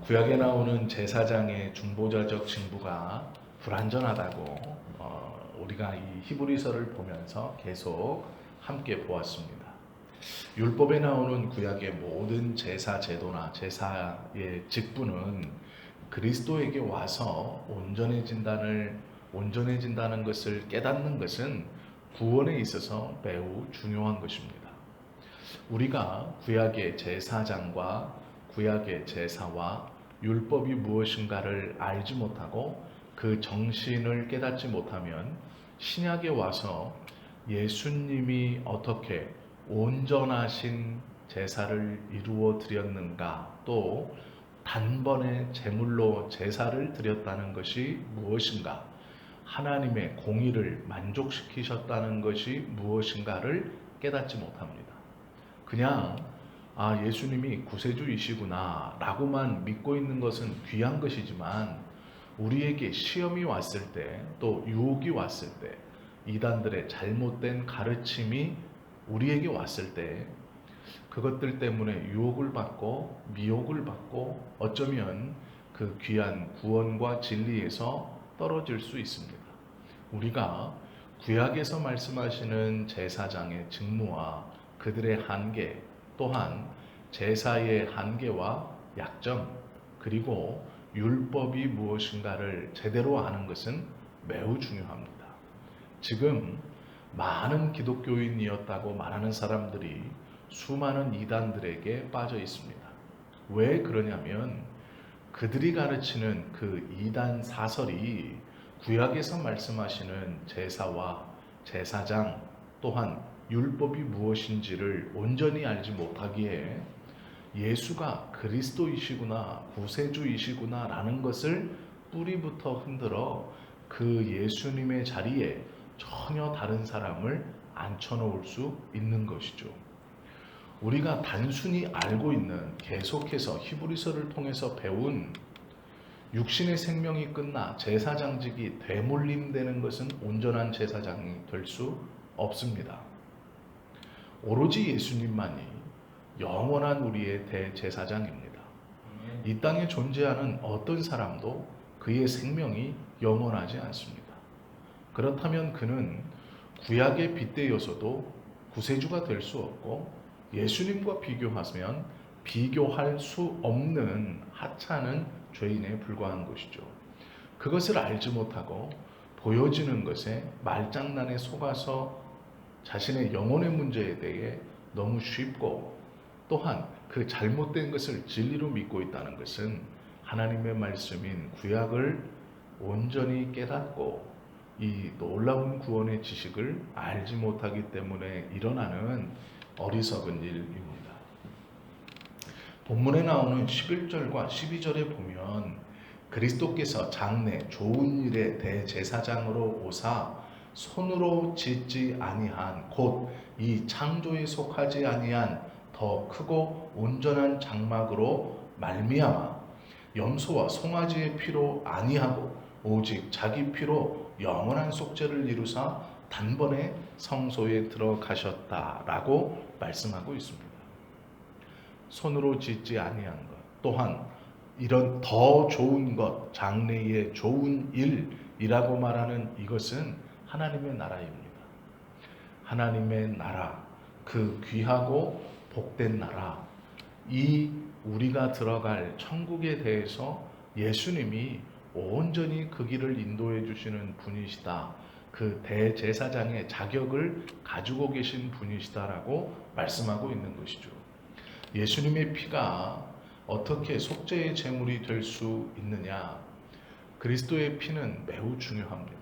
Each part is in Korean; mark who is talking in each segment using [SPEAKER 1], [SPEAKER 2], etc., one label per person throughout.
[SPEAKER 1] 구약에 나오는 제사장의 중보자적 징부가 불완전하다고 우리가 이 히브리서를 보면서 계속 함께 보았습니다. 율법에 나오는 구약의 모든 제사 제도나 제사의 직분은 그리스도에게 와서 온전해진다는 것을 깨닫는 것은 구원에 있어서 매우 중요한 것입니다. 우리가 구약의 제사장과 구약의 제사와 율법이 무엇인가를 알지 못하고 그 정신을 깨닫지 못하면 신약에 와서 예수님이 어떻게 온전하신 제사를 이루어 드렸는가, 또 단번에 제물로 제사를 드렸다는 것이 무엇인가, 하나님의 공의를 만족시키셨다는 것이 무엇인가를 깨닫지 못합니다. 그냥 예수님이 구세주이시구나 라고만 믿고 있는 것은 귀한 것이지만, 우리에게 시험이 왔을 때, 또 유혹이 왔을 때, 이단들의 잘못된 가르침이 우리에게 왔을 때 그것들 때문에 유혹을 받고 미혹을 받고 어쩌면 그 귀한 구원과 진리에서 떨어질 수 있습니다. 우리가 구약에서 말씀하시는 제사장의 직무와 그들의 한계, 또한 제사의 한계와 약점, 그리고 율법이 무엇인가를 제대로 아는 것은 매우 중요합니다. 지금 많은 기독교인이었다고 말하는 사람들이 수많은 이단들에게 빠져 있습니다. 왜 그러냐면 그들이 가르치는 그 이단 사설이 구약에서 말씀하시는 제사와 제사장, 또한 율법이 무엇인지를 온전히 알지 못하기에 예수가 그리스도이시구나, 구세주이시구나 라는 것을 뿌리부터 흔들어 그 예수님의 자리에 전혀 다른 사람을 앉혀놓을 수 있는 것이죠. 우리가 단순히 알고 있는, 계속해서 히브리서를 통해서 배운 육신의 생명이 끝나 제사장직이 되물림되는 것은 온전한 제사장이 될 수 없습니다. 오로지 예수님만이 영원한 우리의 대제사장입니다. 이 땅에 존재하는 어떤 사람도 그의 생명이 영원하지 않습니다. 그렇다면 그는 구약에 빗대어서도 구세주가 될 수 없고, 예수님과 비교하면 비교할 수 없는 하찮은 죄인에 불과한 것이죠. 그것을 알지 못하고 보여지는 것에 말장난에 속아서 자신의 영혼의 문제에 대해 너무 쉽고, 또한 그 잘못된 것을 진리로 믿고 있다는 것은 하나님의 말씀인 구약을 온전히 깨닫고 이 놀라운 구원의 지식을 알지 못하기 때문에 일어나는 어리석은 일입니다. 본문에 나오는 11절과 12절에 보면 그리스도께서 장래 좋은 일의 대제사장으로 오사 손으로 짓지 아니한, 곧 이 창조에 속하지 아니한 더 크고 온전한 장막으로 말미암아 염소와 송아지의 피로 아니하고 오직 자기 피로 영원한 속죄를 이루사 단번에 성소에 들어가셨다라고 말씀하고 있습니다. 손으로 짓지 아니한 것, 또한 이런 더 좋은 것, 장래의 좋은 일이라고 말하는 이것은 하나님의 나라입니다. 하나님의 나라, 그 귀하고 복된 나라, 이 우리가 들어갈 천국에 대해서 예수님이 온전히 그 길을 인도해 주시는 분이시다, 그 대제사장의 자격을 가지고 계신 분이시다라고 말씀하고 있는 것이죠. 예수님의 피가 어떻게 속죄의 제물이 될 수 있느냐? 그리스도의 피는 매우 중요합니다.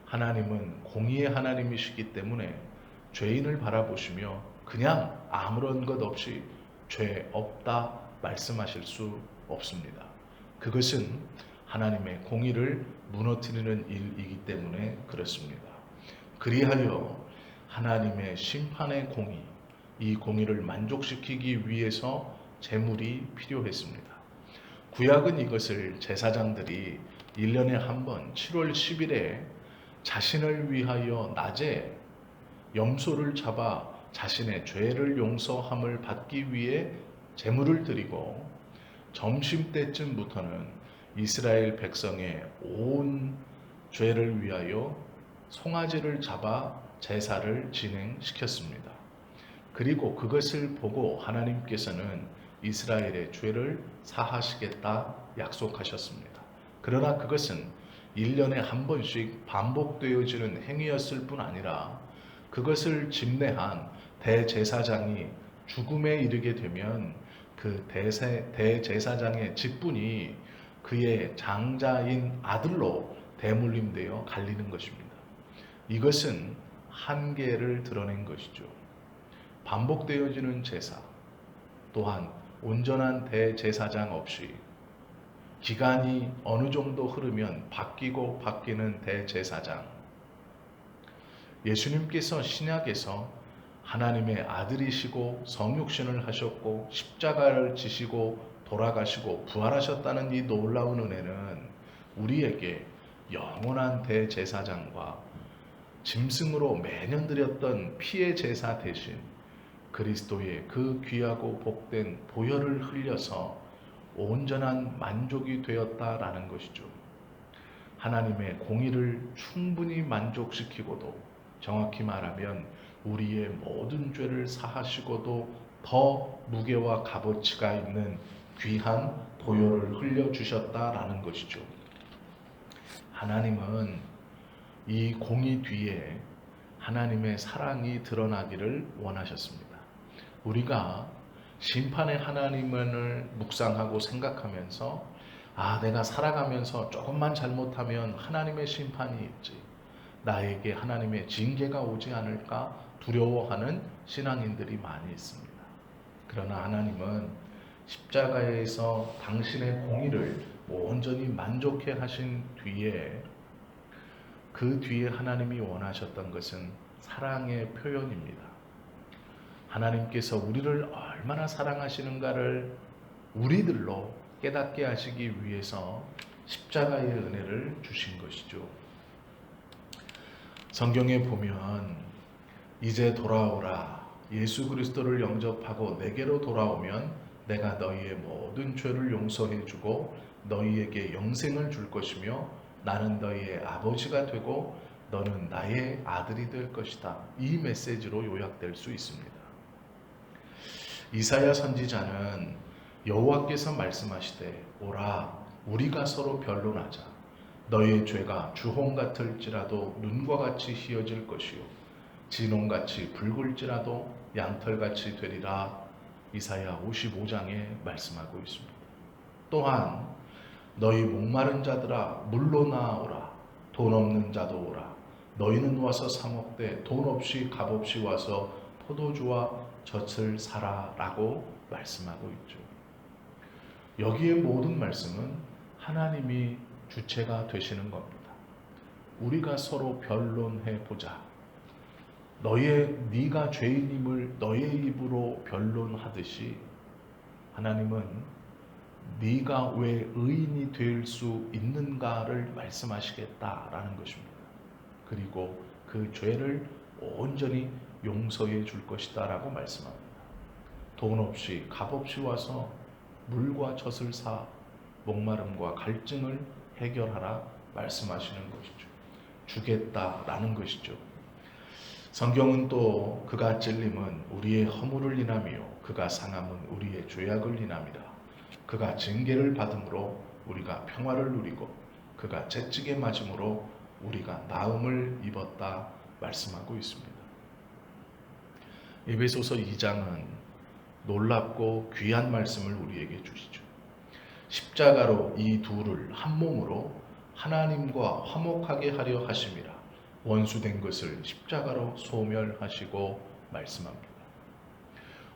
[SPEAKER 1] 하나님은 공의의 하나님이시기 때문에 죄인을 바라보시며 그냥 아무런 것 없이 죄 없다 말씀하실 수 없습니다. 그것은 하나님의 공의를 무너뜨리는 일이기 때문에 그렇습니다. 그리하여 하나님의 심판의 공의, 이 공의를 만족시키기 위해서 제물이 필요했습니다. 구약은 이것을 제사장들이 1년에 한 번 7월 10일에 자신을 위하여 낮에 염소를 잡아 자신의 죄를 용서함을 받기 위해 제물을 드리고, 점심때쯤부터는 이스라엘 백성의 온 죄를 위하여 송아지를 잡아 제사를 진행시켰습니다. 그리고 그것을 보고 하나님께서는 이스라엘의 죄를 사하시겠다 약속하셨습니다. 그러나 그것은 1년에 한 번씩 반복되어지는 행위였을 뿐 아니라 그것을 집례한 대제사장이 죽음에 이르게 되면 그 대제사장의 직분이 그의 장자인 아들로 대물림되어 갈리는 것입니다. 이것은 한계를 드러낸 것이죠. 반복되어지는 제사, 또한 온전한 대제사장 없이 기간이 어느 정도 흐르면 바뀌고 바뀌는 대제사장. 예수님께서 신약에서 하나님의 아들이시고 성육신을 하셨고 십자가를 지시고 돌아가시고 부활하셨다는 이 놀라운 은혜는 우리에게 영원한 대제사장과 짐승으로 매년 드렸던 피의 제사 대신 그리스도의 그 귀하고 복된 보혈을 흘려서 온전한 만족이 되었다라는 것이죠. 하나님의 공의를 충분히 만족시키고도, 정확히 말하면 우리의 모든 죄를 사하시고도 더 무게와 값어치가 있는 귀한 보혈을 흘려주셨다라는 것이죠. 하나님은 이 공의 뒤에 하나님의 사랑이 드러나기를 원하셨습니다. 우리가 심판의 하나님을 묵상하고 생각하면서 내가 살아가면서 조금만 잘못하면 하나님의 심판이 있지, 나에게 하나님의 징계가 오지 않을까 두려워하는 신앙인들이 많이 있습니다. 그러나 하나님은 십자가에서 당신의 공의를 온전히 만족해 하신 뒤에, 그 뒤에 하나님이 원하셨던 것은 사랑의 표현입니다. 하나님께서 우리를 얼마나 사랑하시는가를 우리들로 깨닫게 하시기 위해서 십자가의 은혜를 주신 것이죠. 성경에 보면 이제 돌아오라, 예수 그리스도를 영접하고 내게로 돌아오면 내가 너희의 모든 죄를 용서해 주고 너희에게 영생을 줄 것이며 나는 너희의 아버지가 되고 너는 나의 아들이 될 것이다. 이 메시지로 요약될 수 있습니다. 이사야 선지자는 여호와께서 말씀하시되 오라 우리가 서로 변론하자. 너희의 죄가 주홍 같을지라도 눈과 같이 희어질 것이요 진홍같이 붉을지라도 양털같이 되리라. 이사야 55장에 말씀하고 있습니다. 또한 너희 목마른 자들아 물로 나아오라. 돈 없는 자도 오라. 너희는 와서 사 먹되 돈 없이 값 없이 와서 포도주와 젖을 사라 라고 말씀하고 있죠. 여기에 모든 말씀은 하나님이 주체가 되시는 겁니다. 우리가 서로 변론해 보자. 네가 죄인임을 너의 입으로 변론하듯이 하나님은 네가 왜 의인이 될 수 있는가를 말씀하시겠다라는 것입니다. 그리고 그 죄를 온전히 용서해 줄 것이다 라고 말씀합니다. 돈 없이 값 없이 와서 물과 젖을 사 목마름과 갈증을 해결하라 말씀하시는 것이죠. 주겠다라는 것이죠. 성경은 또 그가 찔림은 우리의 허물을 인하며 그가 상함은 우리의 죄악을 인함이라. 그가 징계를 받음으로 우리가 평화를 누리고 그가 채찍에 맞음으로 우리가 나음을 입었다 말씀하고 있습니다. 에베소서 2장은 놀랍고 귀한 말씀을 우리에게 주시죠. 십자가로 이 둘을 한 몸으로 하나님과 화목하게 하려 하심이라. 원수된 것을 십자가로 소멸하시고 말씀합니다.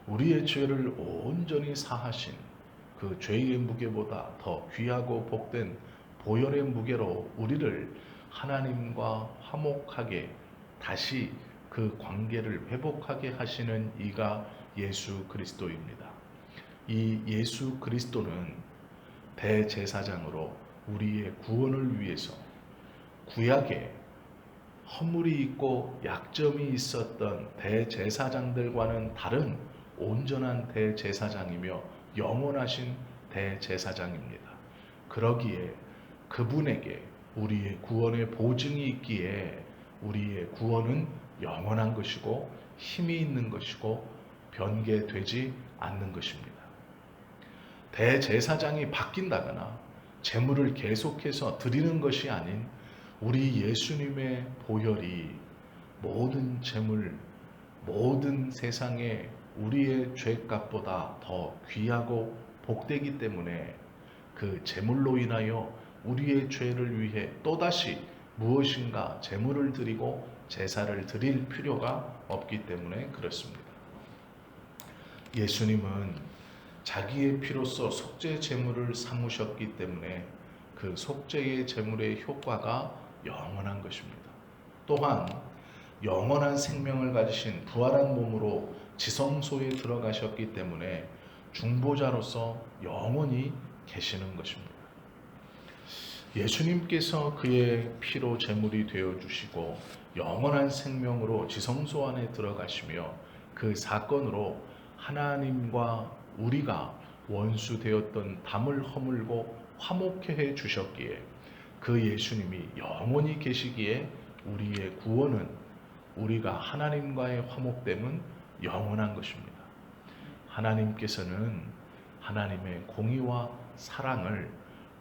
[SPEAKER 1] 우리의 죄를 온전히 사하신 그 죄의 무게보다 더 귀하고 복된 보혈의 무게로 우리를 하나님과 화목하게 다시 그 관계를 회복하게 하시는 이가 예수 그리스도입니다. 이 예수 그리스도는 대제사장으로 우리의 구원을 위해서 구약에 허물이 있고 약점이 있었던 대제사장들과는 다른 온전한 대제사장이며 영원하신 대제사장입니다. 그러기에 그분에게 우리의 구원의 보증이 있기에 우리의 구원은 영원한 것이고 힘이 있는 것이고 변개되지 않는 것입니다. 대제사장이 바뀐다거나 제물을 계속해서 드리는 것이 아닌 우리 예수님의 보혈이 모든 제물, 모든 세상에 우리의 죄값보다 더 귀하고 복되기 때문에 그 제물로 인하여 우리의 죄를 위해 또다시 무엇인가 제물을 드리고 제사를 드릴 필요가 없기 때문에 그렇습니다. 예수님은 자기의 피로써 속죄 제물을 삼으셨기 때문에 그 속죄의 제물의 효과가 영원한 것입니다. 또한 영원한 생명을 가지신 부활한 몸으로 지성소에 들어가셨기 때문에 중보자로서 영원히 계시는 것입니다. 예수님께서 그의 피로 제물이 되어주시고 영원한 생명으로 지성소 안에 들어가시며 그 사건으로 하나님과 우리가 원수되었던 담을 허물고 화목케 해 주셨기에 그 예수님이 영원히 계시기에 우리의 구원은 우리가 하나님과의 화목됨은 영원한 것입니다. 하나님께서는 하나님의 공의와 사랑을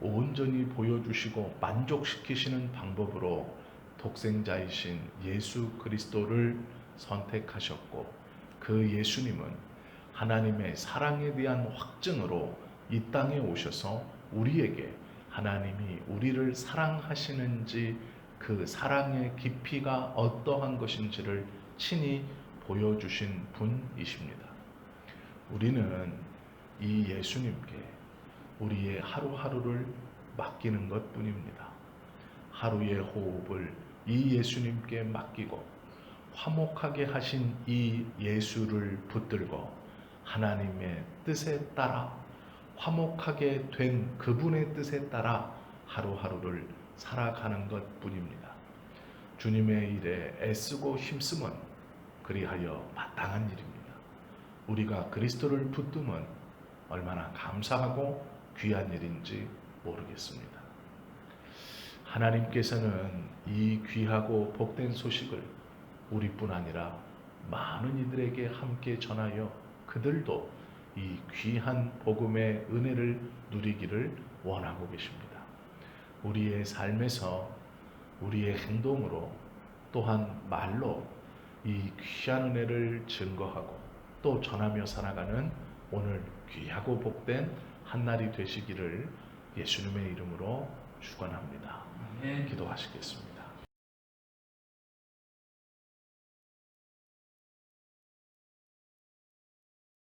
[SPEAKER 1] 온전히 보여주시고 만족시키시는 방법으로 독생자이신 예수 그리스도를 선택하셨고 그 예수님은 하나님의 사랑에 대한 확증으로 이 땅에 오셔서 우리에게 하나님이 우리를 사랑하시는지 그 사랑의 깊이가 어떠한 것인지를 친히 보여주신 분이십니다. 우리는 이 예수님께 우리의 하루하루를 맡기는 것 뿐입니다. 하루의 호흡을 이 예수님께 맡기고 화목하게 하신 이 예수를 붙들고 하나님의 뜻에 따라 화목하게 된 그분의 뜻에 따라 하루하루를 살아가는 것 뿐입니다. 주님의 일에 애쓰고 힘쓰면 그리하여 마땅한 일입니다. 우리가 그리스도를 붙들면 얼마나 감사하고 귀한 일인지 모르겠습니다. 하나님께서는 이 귀하고 복된 소식을 우리뿐 아니라 많은 이들에게 함께 전하여 그들도 이 귀한 복음의 은혜를 누리기를 원하고 계십니다. 우리의 삶에서 우리의 행동으로 또한 말로 이 귀한 은혜를 증거하고 또 전하며 살아가는 오늘 귀하고 복된 한날이 되시기를 예수님의 이름으로 축원합니다. 기도하시겠습니다.